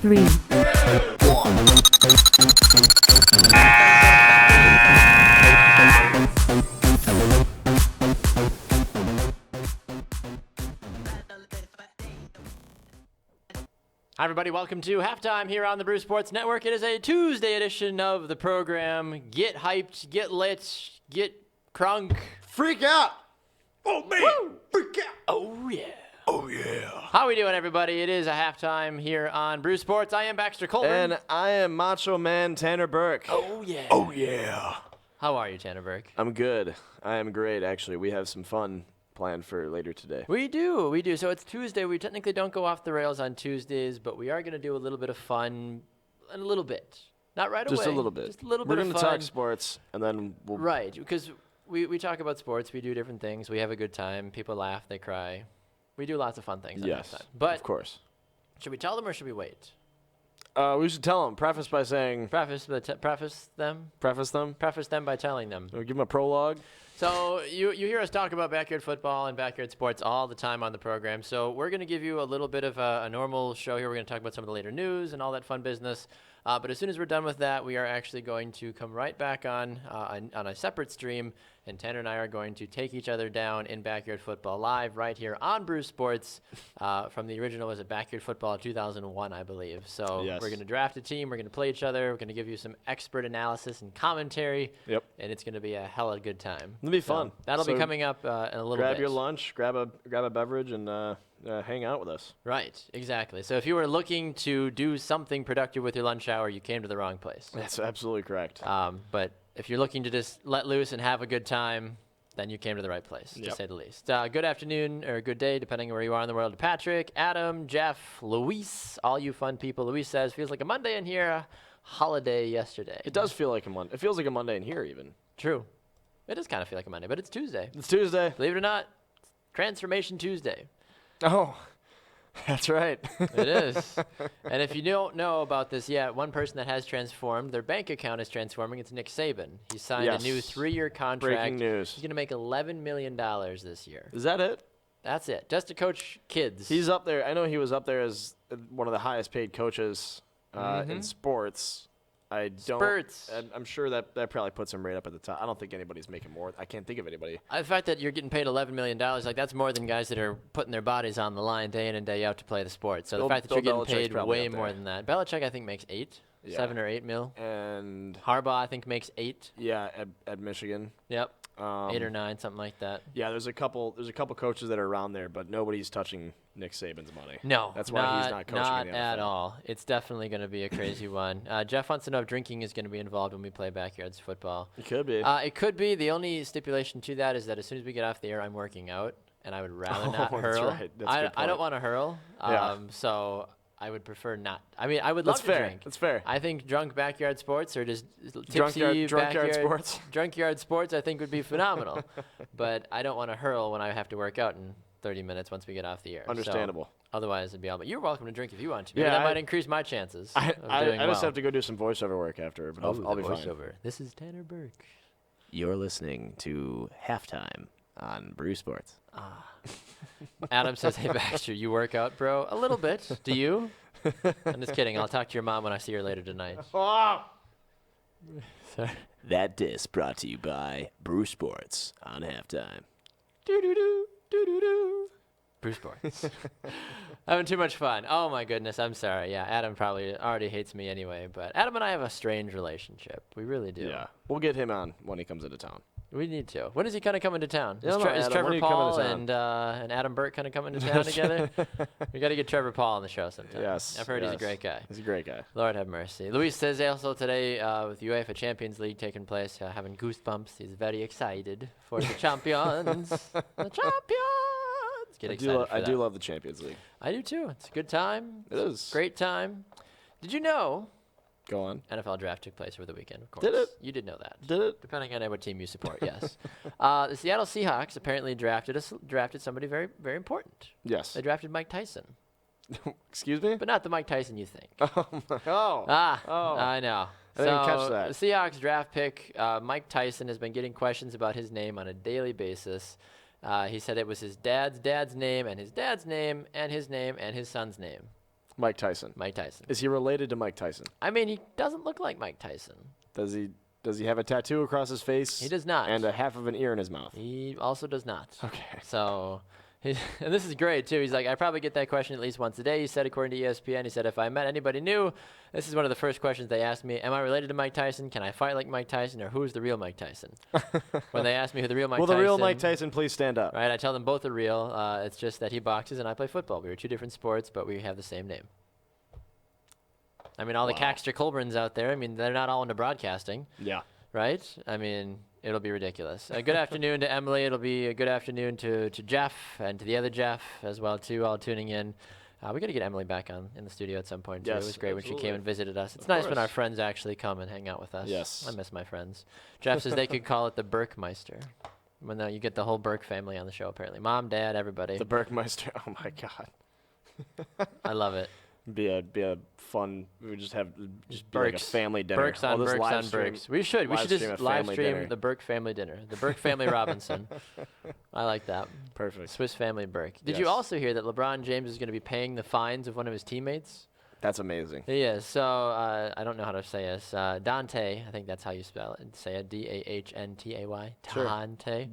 3, Hi, everybody. Welcome to Halftime here on the Brew Sports Network. It is a Tuesday edition of the program. Get hyped, get lit, get crunk. Freak out! Oh, man! Woo! Freak out! Oh, yeah. Oh, yeah. How we doing, everybody? It is a halftime here on Brew Sports. I am Baxter Colvin. And I am Macho Man Tanner Burke. Oh, yeah. Oh, yeah. How are you, Tanner Burke? I'm good. I am great, actually. We have some fun planned for later today. We do. So it's Tuesday. We technically don't go off the rails on Tuesdays, but we are going to do a little bit of fun in a little bit. Not right away. Just a little bit. Just a little We're bit of gonna fun. talk sports, and then we'll... Right, because we talk about sports. We do different things. We have a good time. People laugh. They cry. We do lots of fun things. Yes, at halftime. But of course. Should we tell them or should we wait? We should tell them. Preface by saying... Preface them by telling them. We'll give them a prologue. So you hear us talk about backyard football and backyard sports all the time on the program. So we're going to give you a little bit of a normal show here. We're going to talk about some of the later news and all that fun business. But as soon as we're done with that, we are actually going to come right back on a separate stream. And Tanner and I are going to take each other down in Backyard Football Live right here on Brew Sports from the original, was it Backyard Football 2001, I believe. So Yes. We're going to draft a team. We're going to play each other. We're going to give you some expert analysis and commentary. Yep. And it's going to be a hell of a good time. It'll be fun. That'll be So coming up in a little bit. Grab your lunch, grab a beverage, and hang out with us. Right, exactly. So if you were looking to do something productive with your lunch hour, you came to the wrong place. That's absolutely correct. But if you're looking to just let loose and have a good time, then you came to the right place, to Yep. say the least. Good afternoon or good day, depending on where you are in the world, to Patrick, Adam, Jeff, Luis, all you fun people. Luis says, feels like a Monday in here, holiday yesterday. It does feel like a Monday. It feels like a Monday in here, even. True. It does kind of feel like a Monday, but it's Tuesday. It's Tuesday. Believe it or not, Transformation Tuesday. Oh, that's right. It is. And if you don't know about this yet, one person that has transformed, their bank account is transforming. It's Nick Saban. He signed a new 3-year contract. Breaking news. He's going to make $11 million this year. Is that it? That's it. Just to coach kids. He's up there. I know he was up there as one of the highest paid coaches in sports. I don't. Spurts. I'm sure that probably puts him right up at the top. I don't think anybody's making more. I can't think of anybody. The fact that you're getting paid $11 million, like that's more than guys that are putting their bodies on the line day in and day out to play the sport. So the fact that you're Bill getting Belichick's paid probably way up more there. than that. Belichick, I think, makes 7 or 8 mil. And Harbaugh, I think, makes 8. yeah, at Michigan. Yep. 8 or 9, something like that. Yeah, there's a couple coaches that are around there, but nobody's touching Nick Saban's money. No, That's why he's not coaching Not in the at NFL. all. It's definitely going to be a crazy one. Jeff wants to know if drinking is going to be involved when we play backyards football. It could be. It could be. The only stipulation to that is that as soon as we get off the air, I'm working out, and I would rather not That's hurl. right. That's a good I don't point. want to hurl, Yeah. so I would prefer not. I mean, I would love That's to fair. drink. That's fair. I think drunk backyard sports or just tipsy Drunk yard backyard sports. Drunk yard sports, I think would be phenomenal. But I don't want to hurl when I have to work out in 30 minutes once we get off the air. So Understandable. otherwise, it'd be all. But you're welcome to drink if you want to. Maybe Yeah, that I- might increase my chances. I of doing just well. have to go do some voiceover work after, but I'll be fine. voiceover. This is Tanner Burke. You're listening to Halftime on Brew Sports. Adam says, "Hey Baxter, you work out, bro? A little bit. Do you?" I'm just kidding. I'll talk to your mom when I see her later tonight. Sorry. That disc brought to you by Brew Sports on Halftime. Do-do-do, do-do-do. Bruce Sports. Having too much fun. Oh, my goodness. I'm sorry. Yeah, Adam probably already hates me anyway. But Adam and I have a strange relationship. We really do. Yeah, we'll get him on when he comes into town. We need to. When is he kind of coming to town? Yeah, Is, no, is Adam, when Trevor are you coming Paul to town? and Adam Burke kind of coming to town together? We got to get Trevor Paul on the show sometime. Yes, I've heard he's a yes. great guy. He's a great guy. Lord have mercy. Luis says also today with UEFA Champions League taking place, having goosebumps. He's very excited for the champions. The champions! Get excited for I that. do love the Champions League. I do too. It's a good time. It is. Great time. Did you know Go on. NFL draft took place over the weekend, of course. Did it? You did know that. Did it? Depending on what team you support, yes. The Seattle Seahawks apparently drafted somebody very, very important. Yes. They drafted Mike Tyson. Excuse me? But not the Mike Tyson you think. Oh. I know. I didn't catch that. The Seahawks draft pick, Mike Tyson, has been getting questions about his name on a daily basis. He said it was his dad's name and his dad's name and his name and his son's name. Mike Tyson. Mike Tyson. Is he related to Mike Tyson? I mean, he doesn't look like Mike Tyson. Does he have a tattoo across his face? He does not. And a half of an ear in his mouth. He also does not. Okay. So, and this is great, too. He's like, I probably get that question at least once a day. He said, according to ESPN, he said, if I met anybody new, this is one of the first questions they asked me. Am I related to Mike Tyson? Can I fight like Mike Tyson? Or who's the real Mike Tyson? When they ask me who the real Mike Tyson is. Will the real Mike Tyson please stand up? Right, I tell them both are real. It's just that he boxes and I play football. We are two different sports, but we have the same name. I mean, all the Baxter Colburns out there, I mean, they're not all into broadcasting. Yeah. Right? I mean, it'll be ridiculous. Good afternoon to Emily. It'll be a good afternoon to Jeff and to the other Jeff as well, too, all tuning in. We got to get Emily back on in the studio at some point, too. Yes, It was great when she absolutely. came and visited us. It's Of nice when course. our friends actually come and hang out with us. Yes. I miss my friends. Jeff says they could call it the Burkmeister. When you get the whole Burke family on the show, apparently. Mom, Dad, everybody. The Burkmeister. Oh, my God. I love it. Be a fun. We would just have be like a Burks. family dinner. Burks on All this Burks live on stream- Burks. We should live just stream a live family stream dinner. the Burke family dinner. The Burke family Robinson. I like that. Perfect. Swiss family Burke. Did you Yes. also hear that LeBron James is going to be paying the fines of one of his teammates? That's amazing. He is. So I don't know how to say this. Dante, I think that's how you spell it. Say it. Dahntatay. Sure. Dante.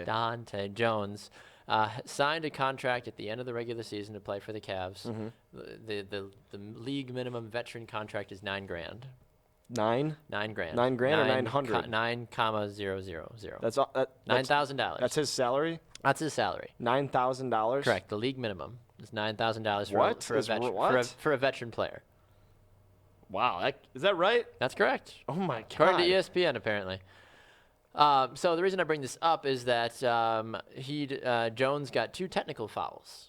Dante. Jones signed a contract at the end of the regular season to play for the Cavs. Mm-hmm. The league minimum veteran contract is $9,000. 9? $9,000. $9,000 or 900? 9,000. That's all. That's $9,000. That's his salary. That's his salary. $9,000. Correct. The league minimum is $9,000 What? for a Is veteran what? for a veteran player. Wow. Is that right? That's correct. Oh my God. According to ESPN, apparently. So the reason I bring this up is that Jones got 2 technical fouls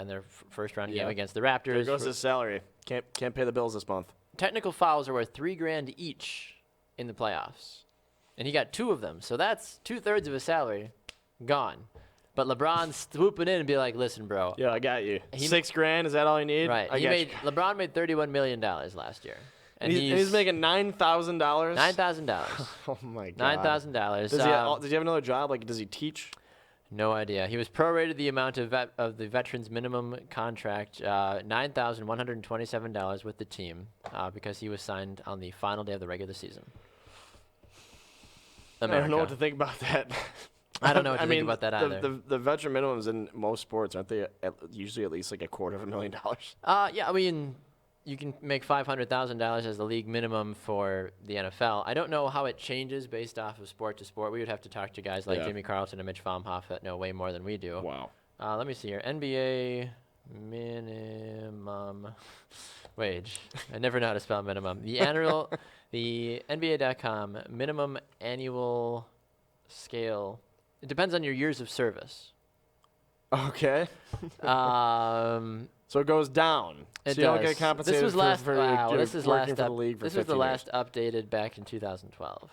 in their first round game Yeah. against the There Raptors. goes his salary. Can't pay the bills this month. Technical fouls are worth $3,000 each in the playoffs, and he got 2 of them. So that's 2/3 of his salary gone. But LeBron's swooping in and be like, "Listen, bro." Yeah, I got you. He- $6,000. Is that all you need? Right. I got you. LeBron made $31 million last year, And he's making $9,000. $9,000. Oh my God. $9,000. Does he have another job? Like, does he teach? No idea. He was prorated the amount of the veteran's minimum contract, $9,127 with the team, because he was signed on the final day of the regular season. I don't know what to think about that. I don't know what to I think mean, about that either. The veteran minimums in most sports, aren't they usually at least like $250,000? Yeah, I mean, you can make $500,000 as the league minimum for the NFL. I don't know how it changes based off of sport to sport. We would have to talk to guys like Yeah. Jimmy Carlson and Mitch Baumhoff that know way more than we do. Wow. Let me see here. NBA minimum wage. I never know how to spell minimum. The NBA.com minimum annual scale. It depends on your years of service. Okay. So it goes down. It so you don't does. get compensated This was last. for Wow, doing- this is working last. for the league for This was the 15 last updated back in 2012.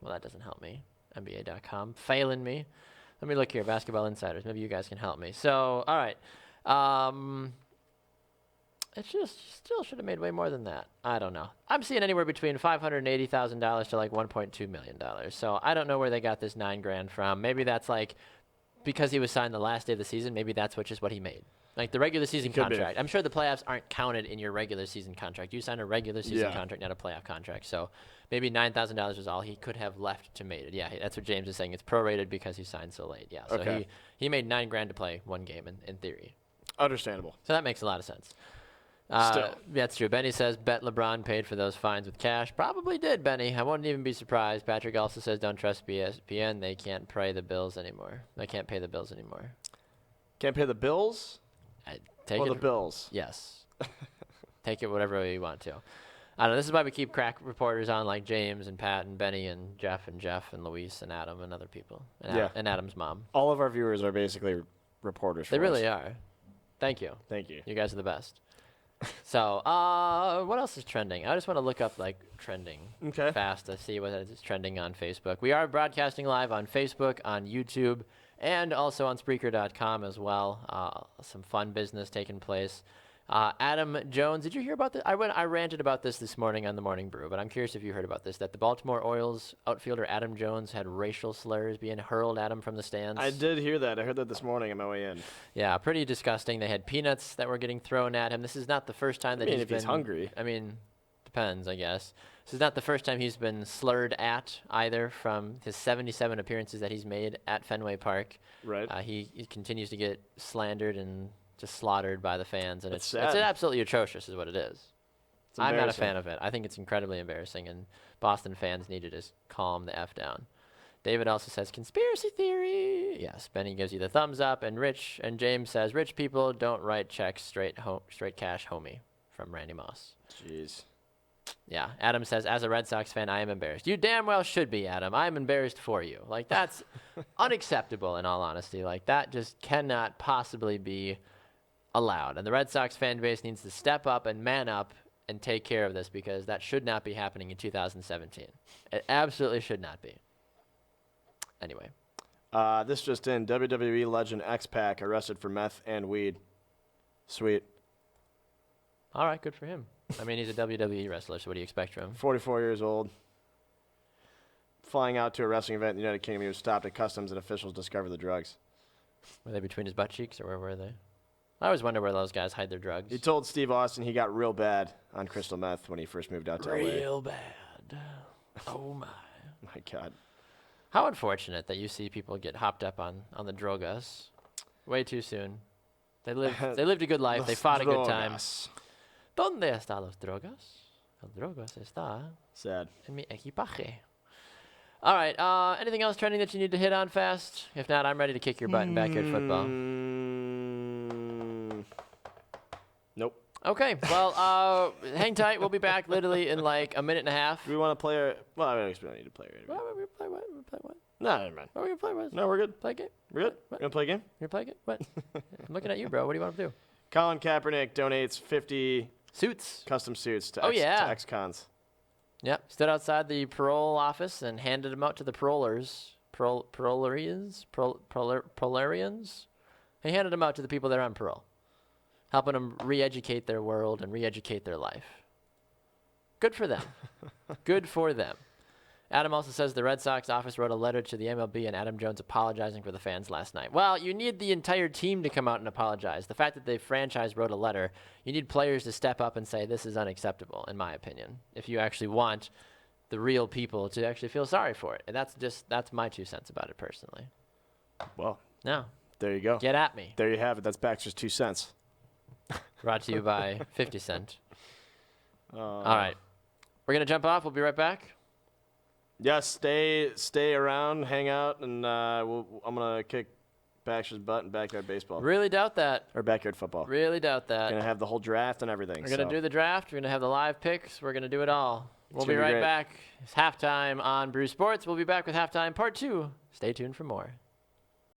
Well, that doesn't help me. NBA.com failing me. Let me look here. Basketball Insiders. Maybe you guys can help me. So, all right. It just still should have made way more than that. I don't know. I'm seeing anywhere between $580,000 to like $1.2 million. So I don't know where they got this $9,000 from. Maybe that's like because he was signed the last day of the season. Maybe that's just what he made. Like the regular season Could be. contract. I'm sure the playoffs aren't counted in your regular season contract. You signed a regular season Yeah. contract, not a playoff contract. So maybe $9,000 was all he could have left to made it. Yeah, that's what James is saying. It's prorated because he signed so late. Yeah, so Okay. he made $9,000 to play one game in theory. Understandable. So that makes a lot of sense. Still. That's true. Benny says, bet LeBron paid for those fines with cash. Probably did, Benny. I wouldn't even be surprised. Patrick also says, don't trust ESPN. They can't pay the bills anymore. They can't pay the bills anymore. Can't pay the bills? Take Or it. the bills? Yes. Take it whatever way you want to. I don't know. This is why we keep crack reporters on like James and Pat and Benny and Jeff and Luis and Adam and other people. And, Yeah. and Adam's mom. All of our viewers are basically reporters. They for really us. are. Thank you. Thank you. You guys are the best. So, what else is trending? I just want to look up like trending Okay. fast to see what is trending on Facebook. We are broadcasting live on Facebook, on YouTube, and also on Spreaker.com as well. Some fun business taking place. Adam Jones, did you hear about this? I ranted about this morning on the Morning Brew, but I'm curious if you heard about this, that the Baltimore Orioles outfielder Adam Jones had racial slurs being hurled at him from the stands. I did hear that. I heard that this morning on my way in. Yeah, pretty disgusting. They had peanuts that were getting thrown at him. This is not the first time that if he's hungry. I mean, depends, I guess. This is not the first time he's been slurred at either from his 77 appearances that he's made at Fenway Park. Right. He continues to get slandered and just slaughtered by the fans, and That's it's sad. absolutely atrocious is what it is. It's I'm not a embarrassing. fan of it. I think it's incredibly embarrassing, and Boston fans need to just calm the F down. David also says, conspiracy theory. Yes, Benny gives you the thumbs up, and James says, rich people don't write checks straight cash, homie, from Randy Moss. Jeez. Yeah, Adam says, as a Red Sox fan, I am embarrassed. You damn well should be, Adam. I'm embarrassed for you. Like, that's unacceptable, in all honesty. Like, that just cannot possibly be allowed. And the Red Sox fan base needs to step up and man up and take care of this, because that should not be happening in 2017. It absolutely should not be. Anyway. This just in. WWE legend X-Pac arrested for meth and weed. Sweet. All right, good for him. I mean, he's a WWE wrestler, so what do you expect from him? 44 years old. Flying out to a wrestling event in the United Kingdom, he was stopped at customs and officials discovered the drugs. Were they between his butt cheeks, or where were they? I always wonder where those guys hide their drugs. He told Steve Austin he got real bad on crystal meth when he first moved out to LA. Real bad. Oh, my. My God. How unfortunate that you see people get hopped up on the drogas way too soon. They lived a good life. They fought a good time. Drogas. ¿Dónde están los drogas? Los drogas está Sad. en mi equipaje. All right. Anything else trending that you need to hit on fast? If not, I'm ready to kick your butt in backyard football. Nope. Okay. Well, hang tight. We'll be back literally in like a minute and a half. Do we want to play our... Well, I don't need to play it. What are we play? What? We play what? No, never mind. What are we gonna play? What? No, we're good. Play a game? We're good. What? Gonna play a game? You play a game? What? I'm looking at you, bro. What do you want to do? Colin Kaepernick donates 50 Suits. custom suits to Oh, yeah. ex-cons. Yep. Stood outside the parole office and handed them out to the parolers. Parolarians? He handed them out to the people that are on parole, helping them re-educate their world and re-educate their life. Good for them. Good for them. Adam also says the Red Sox office wrote a letter to the MLB and Adam Jones apologizing for the fans last night. Well, you need the entire team to come out and apologize. The fact that the franchise wrote a letter, you need players to step up and say this is unacceptable, in my opinion, if you actually want the real people to actually feel sorry for it. And that's my 2 cents about it personally. Well, No, there you go. get at me. There you have it. That's Baxter's 2 cents. Brought to you by 50 Cent. All right. We're going to jump off. We'll be right back. Yes, stay around, hang out, and I'm going to kick Baxter's butt in backyard baseball. Really doubt that. Or backyard football. Really doubt that. Going to have the whole draft and everything. We're going to do the draft. We're going to have the live picks. We're going to do it all. We'll be gonna be right great. back. It's halftime on Brew Sports. We'll be back with halftime part 2. Stay tuned for more.